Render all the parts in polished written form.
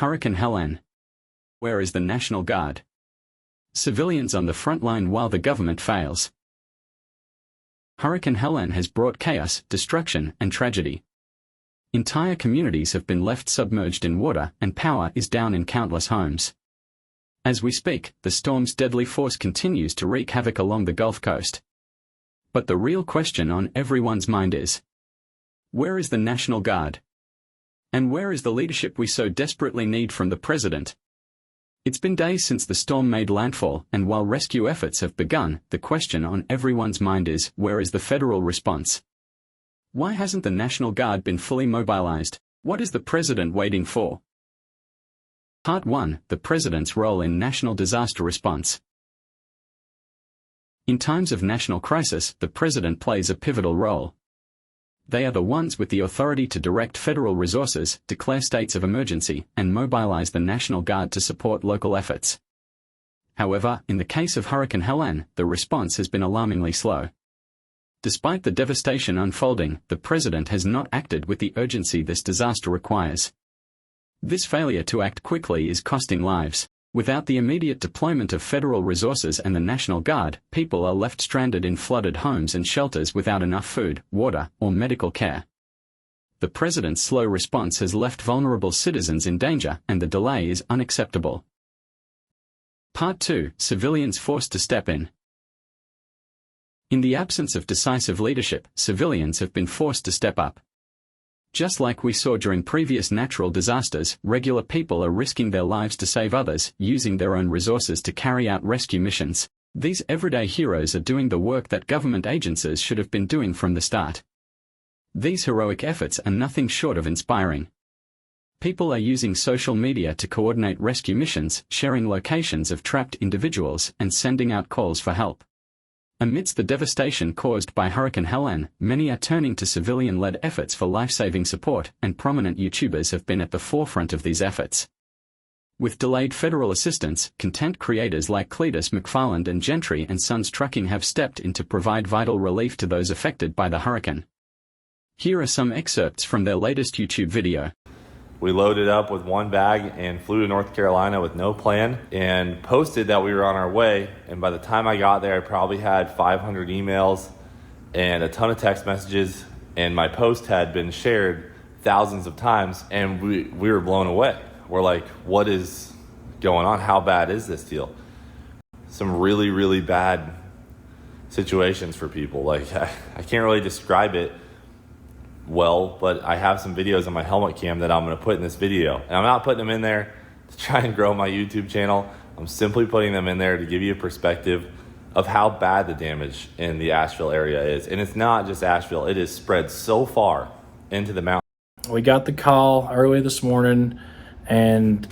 Hurricane Helene. Where is the National Guard? Civilians on the front line while the government fails. Hurricane Helene has brought chaos, destruction, and tragedy. Entire communities have been left submerged in water, and power is down in countless homes. As we speak, the storm's deadly force continues to wreak havoc along the Gulf Coast. But the real question on everyone's mind is, where is the National Guard? And where is the leadership we so desperately need from the President? It's been days since the storm made landfall, and while rescue efforts have begun, the question on everyone's mind is, where is the federal response? Why hasn't the National Guard been fully mobilized? What is the President waiting for? Part 1: The President's Role in National Disaster Response. In times of national crisis, the President plays a pivotal role. They are the ones with the authority to direct federal resources, declare states of emergency, and mobilize the National Guard to support local efforts. However, in the case of Hurricane Helene, the response has been alarmingly slow. Despite the devastation unfolding, the President has not acted with the urgency this disaster requires. This failure to act quickly is costing lives. Without the immediate deployment of federal resources and the National Guard, people are left stranded in flooded homes and shelters without enough food, water, or medical care. The President's slow response has left vulnerable citizens in danger, and the delay is unacceptable. Part 2: Civilians forced to step in. In the absence of decisive leadership, civilians have been forced to step up. Just like we saw during previous natural disasters, regular people are risking their lives to save others, using their own resources to carry out rescue missions. These everyday heroes are doing the work that government agencies should have been doing from the start. These heroic efforts are nothing short of inspiring. People are using social media to coordinate rescue missions, sharing locations of trapped individuals, and sending out calls for help. Amidst the devastation caused by Hurricane Helene, many are turning to civilian-led efforts for life-saving support, and prominent YouTubers have been at the forefront of these efforts. With delayed federal assistance, content creators like Cletus McFarland and Gentry and Sons Trucking have stepped in to provide vital relief to those affected by the hurricane. Here are some excerpts from their latest YouTube video. We loaded up with one bag and flew to North Carolina with no plan and posted that we were on our way. And by the time I got there, I probably had 500 emails and a ton of text messages. And my post had been shared thousands of times, and we were blown away. We're like, what is going on? How bad is this deal? Some really, really bad situations for people. Like, I can't really describe it well, but I have some videos on my helmet cam that I'm going to put in this video. And I'm not putting them in there to try and grow my YouTube channel. I'm simply putting them in there to give you a perspective of how bad the damage in the Asheville area is. And it's not just Asheville. It is spread so far into the mountains. We got the call early this morning and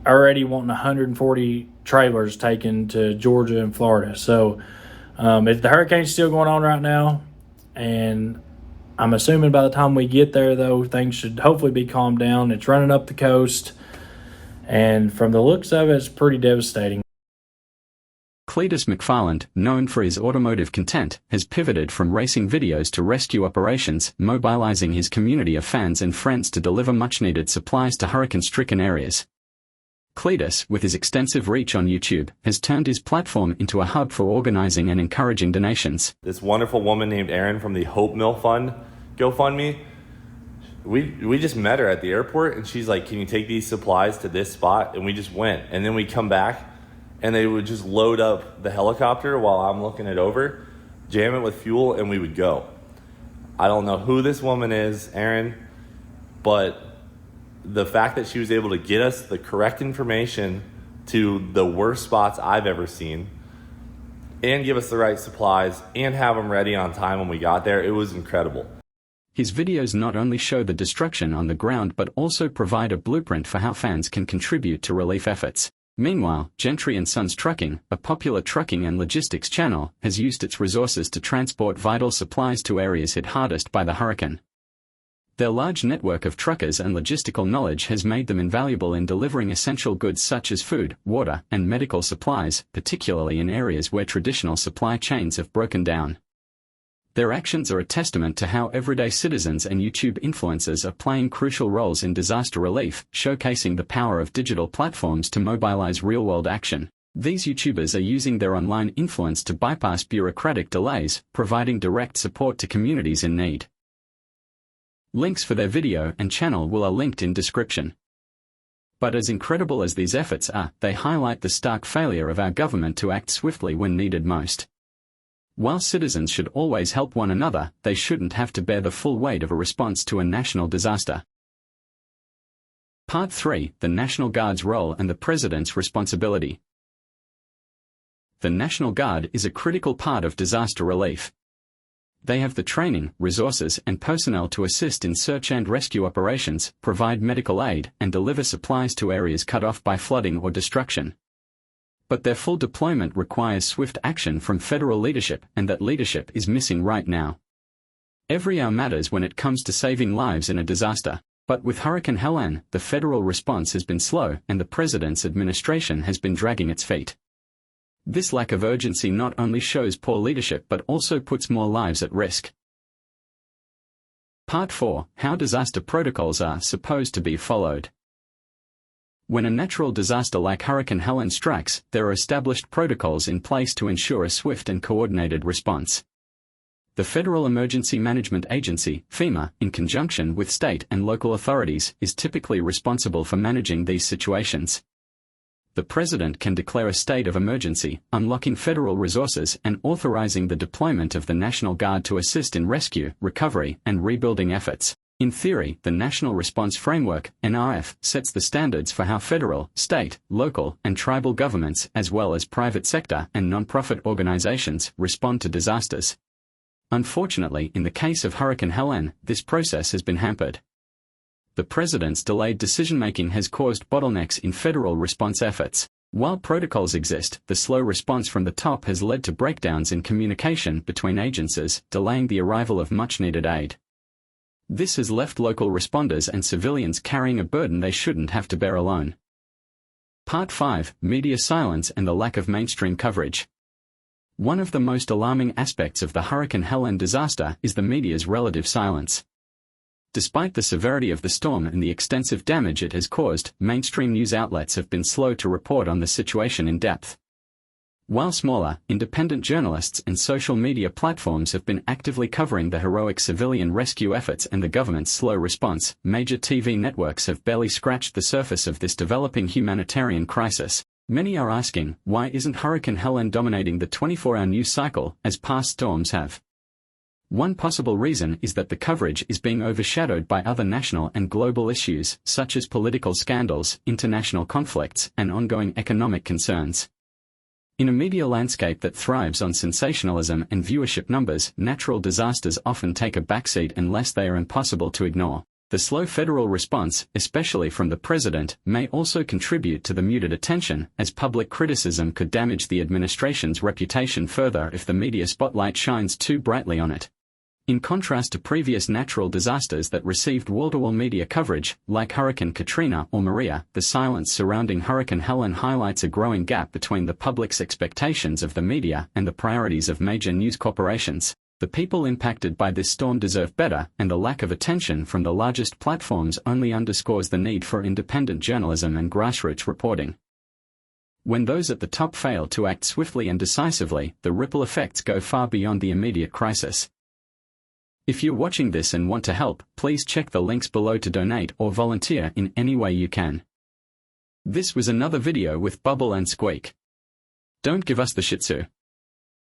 already wanting 140 trailers taken to Georgia and Florida. So if the hurricane's still going on right now, and I'm assuming by the time we get there, though, things should hopefully be calmed down. It's running up the coast, and from the looks of it, it's pretty devastating. Cletus McFarland, known for his automotive content, has pivoted from racing videos to rescue operations, mobilizing his community of fans and friends to deliver much-needed supplies to hurricane-stricken areas. Cletus, with his extensive reach on YouTube, has turned his platform into a hub for organizing and encouraging donations. This wonderful woman named Erin from the Hope Mill Fund GoFundMe, we just met her at the airport, and she's like, can you take these supplies to this spot? And we just went, and then we come back, and they would just load up the helicopter while I'm looking it over, jam it with fuel, and we would go. I don't know who this woman is, Erin, but the fact that she was able to get us the correct information to the worst spots I've ever seen and give us the right supplies and have them ready on time when we got there, it was incredible. His videos not only show the destruction on the ground but also provide a blueprint for how fans can contribute to relief efforts. Meanwhile, Gentry and Sons Trucking, a popular trucking and logistics channel, has used its resources to transport vital supplies to areas hit hardest by the hurricane. Their large network of truckers and logistical knowledge has made them invaluable in delivering essential goods such as food, water, and medical supplies, particularly in areas where traditional supply chains have broken down. Their actions are a testament to how everyday citizens and YouTube influencers are playing crucial roles in disaster relief, showcasing the power of digital platforms to mobilize real-world action. These YouTubers are using their online influence to bypass bureaucratic delays, providing direct support to communities in need. Links for their video and channel are linked in description. But as incredible as these efforts are, they highlight the stark failure of our government to act swiftly when needed most. While citizens should always help one another, they shouldn't have to bear the full weight of a response to a national disaster. Part 3: The National Guard's Role and the President's Responsibility. The National Guard is a critical part of disaster relief. They have the training, resources, and personnel to assist in search and rescue operations, provide medical aid, and deliver supplies to areas cut off by flooding or destruction. But their full deployment requires swift action from federal leadership, and that leadership is missing right now. Every hour matters when it comes to saving lives in a disaster. But with Hurricane Helene, the federal response has been slow, and the president's administration has been dragging its feet. This lack of urgency not only shows poor leadership but also puts more lives at risk. Part 4: How disaster protocols are supposed to be followed. When a natural disaster like Hurricane Helene strikes, there are established protocols in place to ensure a swift and coordinated response. The Federal Emergency Management Agency, FEMA, in conjunction with state and local authorities, is typically responsible for managing these situations. The President can declare a state of emergency, unlocking federal resources and authorizing the deployment of the National Guard to assist in rescue, recovery, and rebuilding efforts. In theory, the National Response Framework, NRF, sets the standards for how federal, state, local, and tribal governments, as well as private sector and non-profit organizations, respond to disasters. Unfortunately, in the case of Hurricane Helene, this process has been hampered. The President's delayed decision-making has caused bottlenecks in federal response efforts. While protocols exist, the slow response from the top has led to breakdowns in communication between agencies, delaying the arrival of much-needed aid. This has left local responders and civilians carrying a burden they shouldn't have to bear alone. Part 5: Media Silence and the Lack of Mainstream Coverage. One of the most alarming aspects of the Hurricane Helene disaster is the media's relative silence. Despite the severity of the storm and the extensive damage it has caused, mainstream news outlets have been slow to report on the situation in depth. While smaller, independent journalists and social media platforms have been actively covering the heroic civilian rescue efforts and the government's slow response, major TV networks have barely scratched the surface of this developing humanitarian crisis. Many are asking, why isn't Hurricane Helene dominating the 24-hour news cycle, as past storms have? One possible reason is that the coverage is being overshadowed by other national and global issues, such as political scandals, international conflicts, and ongoing economic concerns. In a media landscape that thrives on sensationalism and viewership numbers, natural disasters often take a backseat unless they are impossible to ignore. The slow federal response, especially from the President, may also contribute to the muted attention, as public criticism could damage the administration's reputation further if the media spotlight shines too brightly on it. In contrast to previous natural disasters that received wall-to-wall media coverage, like Hurricane Katrina or Maria, the silence surrounding Hurricane Helene highlights a growing gap between the public's expectations of the media and the priorities of major news corporations. The people impacted by this storm deserve better, and the lack of attention from the largest platforms only underscores the need for independent journalism and grassroots reporting. When those at the top fail to act swiftly and decisively, the ripple effects go far beyond the immediate crisis. If you're watching this and want to help, please check the links below to donate or volunteer in any way you can. This was another video with Bubble and Squeak. Don't give us the shih tzu.